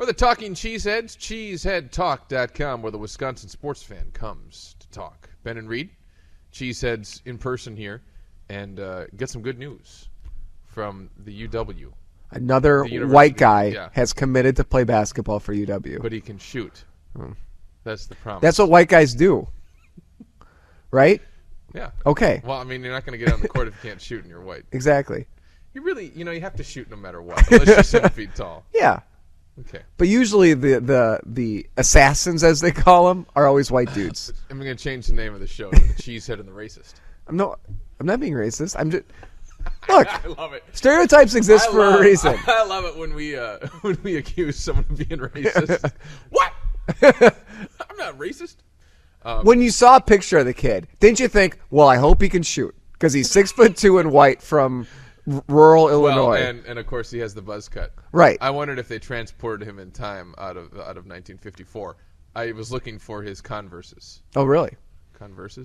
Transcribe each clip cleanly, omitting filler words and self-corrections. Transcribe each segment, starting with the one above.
For the Talking Cheeseheads, cheeseheadtalk.com, where the Wisconsin sports fan comes to talk. Ben and Reed, Cheeseheads in person here, and get some good news from the UW. Another white guy has committed to play basketball for UW. But he can shoot. That's the problem. That's what white guys do. Right? Yeah. Okay. Well, I mean, you're not going to get on the court if you can't shoot and you're white. Exactly. You really, you have to shoot no matter what, unless you're 7 feet tall. Yeah. Okay. But usually the assassins, as they call them, are always white dudes. I'm going to change the name of the show to The Cheesehead and the Racist. I'm not being racist. I'm just... Look, I love it. Stereotypes exist for a reason. I love it when we accuse someone of being racist. What? I'm not racist. When you saw a picture of the kid, didn't you think, well, I hope he can shoot? Because he's 6'2" and white from rural Illinois. Well, and of course he has the buzz cut. Right. I wondered if they transported him in time out of 1954. I was looking for his Converses. Oh, really? Converse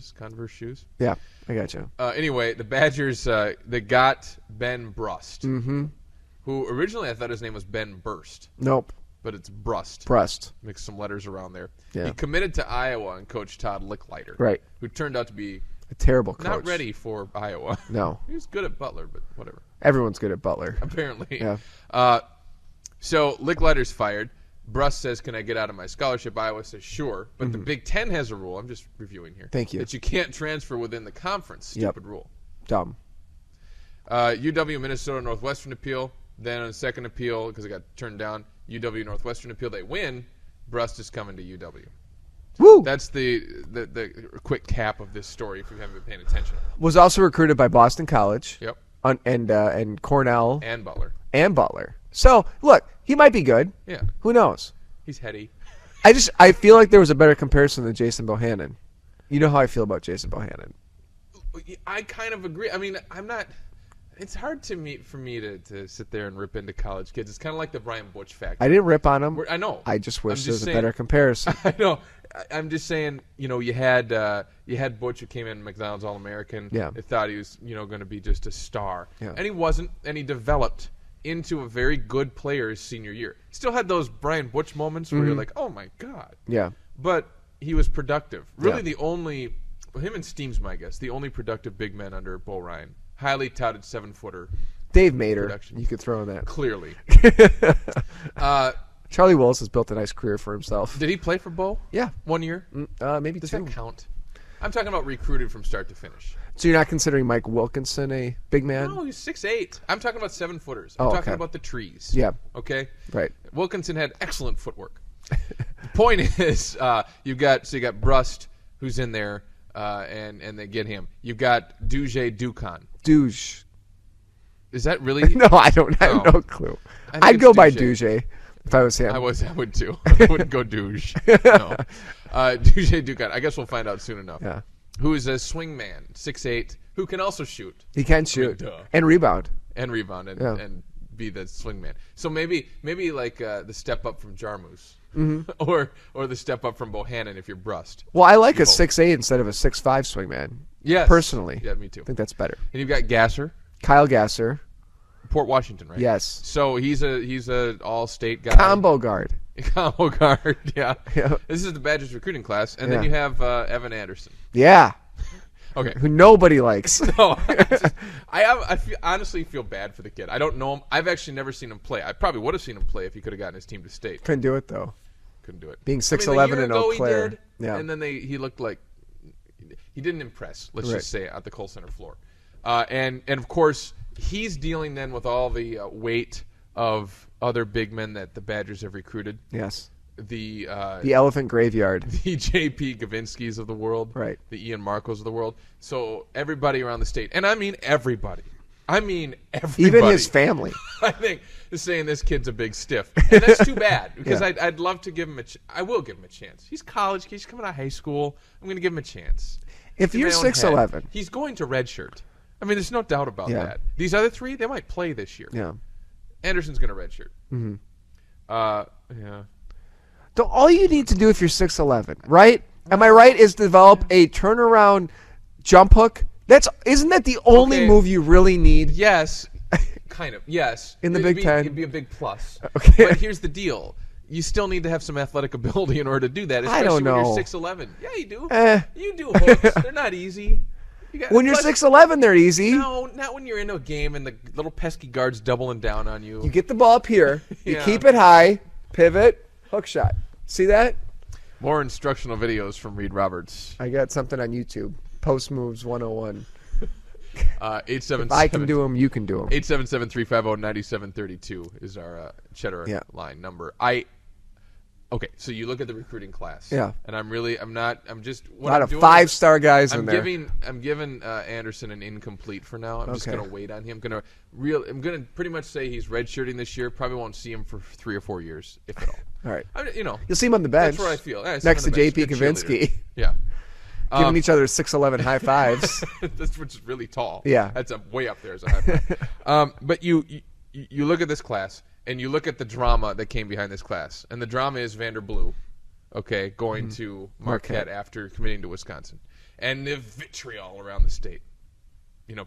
shoes? Yeah, I got you. Anyway, the Badgers, they got Ben Brust, who originally I thought his name was Ben Brust. Nope. But it's Brust. Brust. Mix some letters around there. Yeah. He committed to Iowa and Coach Todd Licklider. Right. Who turned out to be a terrible coach. Not ready for Iowa. No. He was good at Butler, but whatever. Everyone's good at Butler. Apparently. Yeah. So Licklider's fired. Brust says, can I get out of my scholarship? Iowa says, sure. But the Big Ten has a rule. I'm just reviewing here. Thank you. That you can't transfer within the conference. Stupid rule. Dumb. UW Minnesota Northwestern appeal. Then on the second appeal, because it got turned down, UW Northwestern appeal. They win. Brust is coming to UW. Woo! That's the quick cap of this story if you haven't been paying attention. Was also recruited by Boston College. Yep. And Cornell. And Butler. So, look, he might be good. Yeah. Who knows? He's heady. I feel like there was a better comparison than Jason Bohannon. You know how I feel about Jason Bohannon. I kind of agree. I mean, I'm not... It's hard for me to sit there and rip into college kids. It's kind of like the Brian Butch factor. I didn't rip on him. I know. I just wish there was a better comparison. I know. I'm just saying, you had Butch who came in McDonald's All-American. Yeah. They thought he was, going to be just a star. Yeah. And he wasn't, and he developed into a very good player his senior year. Still had those Brian Butch moments where you're like, oh my God. Yeah. But he was productive. Really him and Steam's my guess, the only productive big men under Bo Ryan. Highly touted 7-footer. Dave Mater, production. you could throw in that. Clearly. Charlie Willis has built a nice career for himself. Did he play for Bo? Yeah. 1 year? Maybe Does 2. that count? I'm talking about recruited from start to finish. So you're not considering Mike Wilkinson a big man? No, he's 6'8". I'm talking about 7-footers. Oh, I'm talking okay. about the trees. Yeah. Okay? Right. Wilkinson had excellent footwork. The point is, you got Brust, who's in there, and they get him. You've got Dukan. Douche. Is that really? No, I have no clue. I'd go by Douche if I was him. I would too. I wouldn't go Douche. No. Douche Dukan. I guess we'll find out soon enough. Yeah. Who is a swing man, 6'8", who can also shoot. He can shoot. And rebound. And be the swing man. So maybe like the step up from Jarmus. Or the step up from Bohannon if you're Brust. Well, I like a 6'8" instead of a 6'5" swingman. Yes. Personally. Yeah, me too. I think that's better. And you've got Gasser. Kyle Gasser. Port Washington, right? Yes. So he's a all-state guy. Combo guard. Combo guard, yeah. Yeah. This is the Badgers recruiting class. And then you have Evan Anderson. Yeah. Okay. Who nobody likes. No, I honestly feel bad for the kid. I don't know him. I've actually never seen him play. I probably would have seen him play if he could have gotten his team to state. Couldn't do it, though. Couldn't do it. Being 6'11" in Eau Claire. He did, yeah. And then he looked like he didn't impress, let's just say, at the Kohl Center floor. And of course, he's dealing then with all the weight of other big men that the Badgers have recruited. Yes. The elephant graveyard. The J.P. Gavinskis of the world. Right. The Ian Marcos of the world. So everybody around the state, and I mean everybody. Everybody. Even his family. I think is saying this kid's a big stiff. And that's too bad because I'd love to give him I will give him a chance. He's college. He's coming out of high school. I'm going to give him a chance. If you're 6'11", he's going to redshirt. I mean, there's no doubt about that. These other three, they might play this year. Yeah. Anderson's going to redshirt. Mm-hmm. Yeah. All you need to do if you're 6'11", right? Am I right? Is develop a turnaround jump hook. Isn't that the only move you really need? Yes, kind of. Yes. In the Big Ten, it'd be a big plus. Okay. But here's the deal: you still need to have some athletic ability in order to do that, especially I don't know. when you're 6'11". Yeah, you do. You do hooks. They're not easy. When you're 6'11", they're easy. No, not when you're in a game and the little pesky guard's doubling down on you. You get the ball up here. You Yeah. keep it high, pivot, hook shot. See that? More instructional videos from Reed Roberts. I got something on YouTube. Post Moves 101. 877. If I can do them, you can do them. 877-350-9732 is our Cheddar line number. Okay, so you look at the recruiting class. Yeah. And I'm just A lot of 5-star guys in there. I'm giving Anderson an incomplete for now. I'm just going to wait on him. I'm going to pretty much say he's redshirting this year. Probably won't see him for 3 or 4 years, if at all. All right. You'll see him on the bench. That's what I feel. Yeah, next to JP Kavinsky. Yeah. Giving each other 6'11" high fives. That's which is really tall. Yeah. That's way up there as a high five. But you look at this class, and you look at the drama that came behind this class. And the drama is Vander Blue, going to Marquette after committing to Wisconsin. And the vitriol around the state.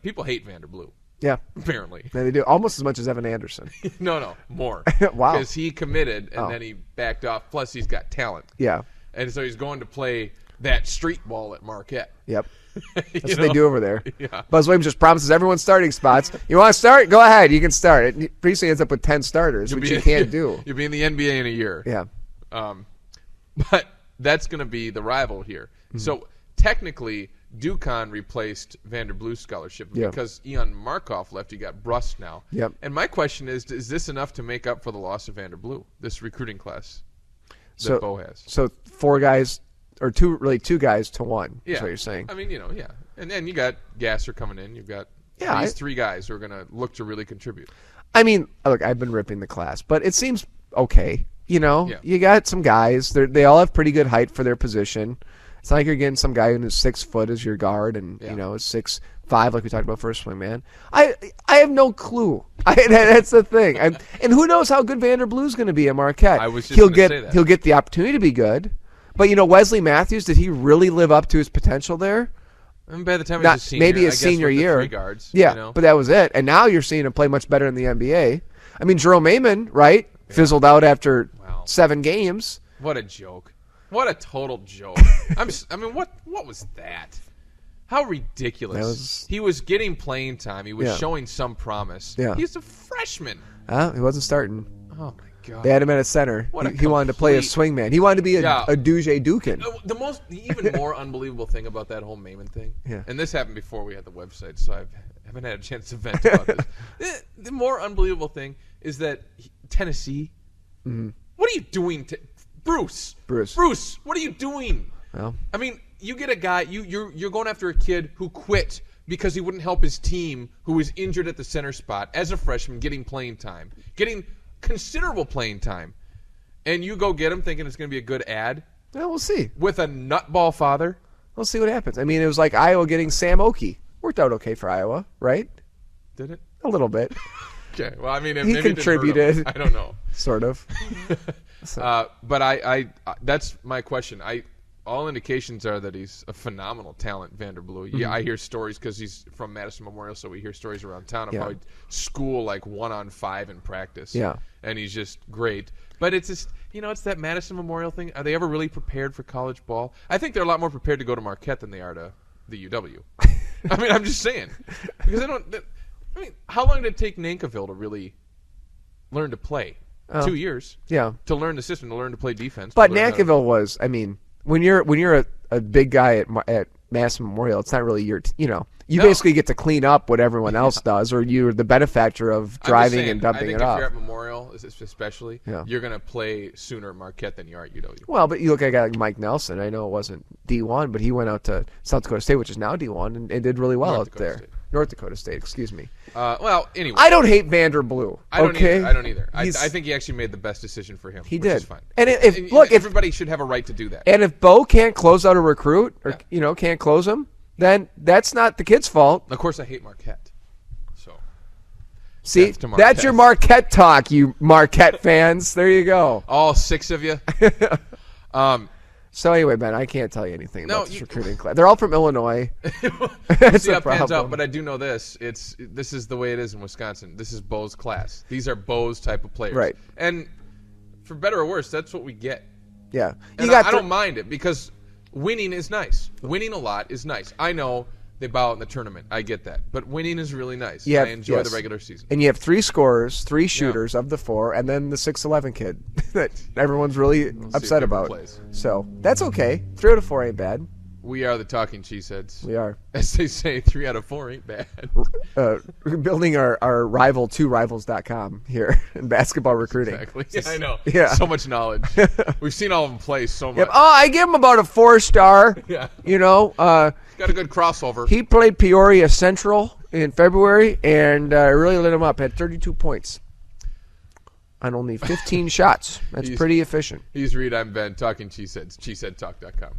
People hate Vander Blue. Yeah. Apparently. Yeah, they do. Almost as much as Evan Anderson. No, more. Wow. Because he committed, and then he backed off. Plus, he's got talent. Yeah. And so he's going to play that street ball at Marquette. Yep. That's what they do over there. Yeah. Buzz Williams just promises everyone starting spots. You want to start? Go ahead. You can start. It pretty soon ends up with 10 starters, which you can't do. You'll be in the NBA in a year. Yeah. But that's going to be the rival here. So technically, DuCon replaced Vander Blue's scholarship. Because Ion Markov left, you got Brust now. Yep. And my question is this enough to make up for the loss of Vander Blue, this recruiting class that Bo has? So 4 guys, or two guys to 1, is what you're saying. I mean, yeah. And then you got Gasser coming in. You've got these 3 guys who are going to look to really contribute. I mean, look, I've been ripping the class, but it seems okay. You got some guys. They all have pretty good height for their position. It's not like you're getting some guy who's 6 foot as your guard and, is 6'5", like we talked about first swing man. I have no clue. That's the thing. And who knows how good Vander Blue's going to be at Marquette. I was just going to say that. He'll get the opportunity to be good. But, Wesley Matthews, did he really live up to his potential there? And by the time he's a senior, maybe his senior year. 3 guards, but that was it. And now you're seeing him play much better in the NBA. I mean, Jerome Amon, right, fizzled out after 7 games. What a joke. What a total joke. What was that? How ridiculous. He was getting playing time. He was showing some promise. Yeah. He's a freshman. He wasn't starting. Oh, my God. They had him at a center. He wanted to play a swingman. He wanted to be a Duje Dukin. The even more unbelievable thing about that whole Maimon thing, and this happened before we had the website, so I haven't had a chance to vent about this. The more unbelievable thing is that Tennessee, what are you doing Bruce, what are you doing? Well, I mean, you get a guy, you're going after a kid who quit because he wouldn't help his team, who was injured at the center spot as a freshman, getting playing time, getting considerable playing time, and you go get him thinking it's going to be a good ad. Well, we'll see. With a nutball father. We'll see what happens. I mean, it was like Iowa getting Sam Oki. Worked out okay for Iowa, right? Did it? A little bit. Okay. Well, I mean, he maybe contributed. It I don't know. Sort of. But I that's my question. All indications are that he's a phenomenal talent, Vander Blue. Yeah, I hear stories because he's from Madison Memorial, so we hear stories around town of how he'd school like 1-on-5 in practice. Yeah. And he's just great. But it's just, it's that Madison Memorial thing. Are they ever really prepared for college ball? I think they're a lot more prepared to go to Marquette than they are to the UW. I mean, I'm just saying. Because how long did it take Nankiville to really learn to play? 2 years. Yeah. To learn the system, to learn to play defense. But Nankiville was, when you're a big guy at Madison Memorial, it's not really your, you basically get to clean up what everyone else does, or you're the benefactor of driving and dumping it off. I think if you're at Memorial, especially, you're going to play sooner at Marquette than you are at UW. Well, but you look at a guy like Mike Nelson. I know it wasn't D1, but he went out to South Dakota State, which is now D1, and did really well out there. North Dakota State, excuse me. Well, anyway. I don't hate Vander Blue. I don't either. I think he actually made the best decision for him. He did. Is fine. And everybody should have a right to do that. And if Bo can't close out a recruit, or can't close him, then that's not the kid's fault. Of course, I hate Marquette. So, see, that's your Marquette talk, you Marquette fans. There you go. All 6 of you. So anyway, Ben, I can't tell you anything about this recruiting class. They're all from Illinois. That's a problem. Pans out, but I do know this. This is the way it is in Wisconsin. This is Bo's class. These are Bo's type of players. Right. And for better or worse, that's what we get. Yeah. And I don't mind it because winning is nice. Winning a lot is nice. I know they bow out in the tournament. I get that. But winning is really nice. I enjoy the regular season. And you have 3 scorers, 3 shooters of the 4, and then the 6'11" kid that everyone's really upset about. So that's okay. 3 out of 4 ain't bad. We are the Talking Cheeseheads. We are. As they say, 3 out of 4 ain't bad. We're building our rival to rivals.com here in basketball recruiting. Exactly. Yeah, I know. Yeah. So much knowledge. We've seen all of them play so much. Yep. Oh, I give him about a 4-star. Yeah. You know. Got a good crossover. He played Peoria Central in February and really lit him up. Had 32 points on only 15 shots. That's pretty efficient. He's Reed. I'm Ben. Talking Cheeseheads. Cheeseheadtalk.com.